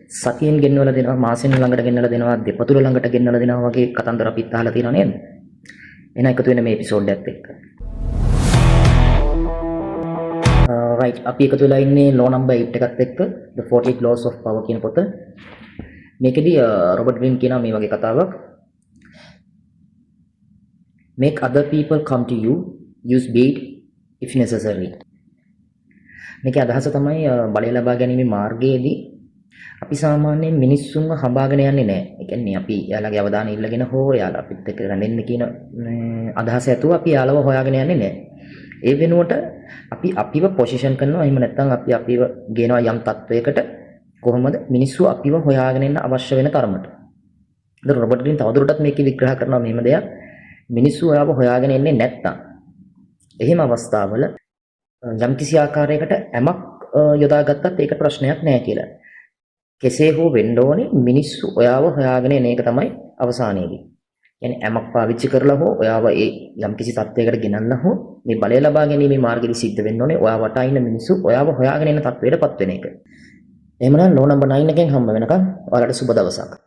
සතියෙන් ගෙන්නවලා දෙනවා, මාසෙන් ළඟට ගෙන්නලා දෙනවා, දෙපතුල ළඟට ගෙන්නලා දෙනවා වගේ කතන්දර අපිත් අහලා තියෙනව නේද? එහෙනම් එකතු වෙන මේ එපිසෝඩ් එකත් එක්ක. right අපි එකතු වෙලා ඉන්නේ law number 8 එකත් එක්ක the 48 laws of power කියන පොත. මේකෙදි රොබර්ට් ග්‍රීන් කියනවා මේ වගේ කතාවක්. Make other people come to you, use bait if necessary. මේකේ අදහස තමයි බලය ලබා ගැනීමේ මාර්ගයේදී අපි සාමාන්‍යයෙන් මිනිස්සුන්ව හඹාගෙන යන්නේ නැහැ. ඒ කියන්නේ අපි යාළගේ අවධානය ඉල්ලගෙන හෝ යාළා අපිත් එක්ක රැඳෙන්න කියන අදහස ඇතුව අපි යාළව හොයාගෙන යන්නේ නැහැ. ඒ වෙනුවට අපි අපිව පොසිෂන් කරනවා. එහෙම නැත්නම් අපි අපිව ගේනවා යම් තත්වයකට කොහොමද මිනිස්සු අපිව හොයාගෙන එන්න අවශ්‍ය වෙන තරමට. ඒතර රොබර්ට් ග්‍රීන් තවදුරටත් මේක විග්‍රහ කරනවා මෙහෙම දෙයක්. මිනිස්සු ඔයාව හොයාගෙන එන්නේ නැත්නම් එහෙම අවස්ථාවල යම් කිසි ආකාරයකට ඇමක් යොදාගත්තත් ඒක ප්‍රශ්නයක් නෑ කියලා. කෙසේ හෝ වෙන්න ඕනේ මිනිස්සු ඔයාව හොයාගෙන එන එක තමයි අවසානයේදී. يعني ඇමක් පාවිච්චි කරලා හෝ ඔයාව ඒ යම් කිසි තත්වයකට ගෙනල්ලා හෝ මේ බලය ලබා ගැනීමේ මාර්ගෙදි සිද්ධ වෙන්න ඕනේ ඔයා වටා ඉන්න මිනිස්සු ඔයාව හොයාගෙන එන තත්වයටපත් වෙන එක. එහෙමනම් ලෝ නම්බර් 9 එකෙන් හම්බ වෙනකම් ඔයාලට සුබ දවසක්.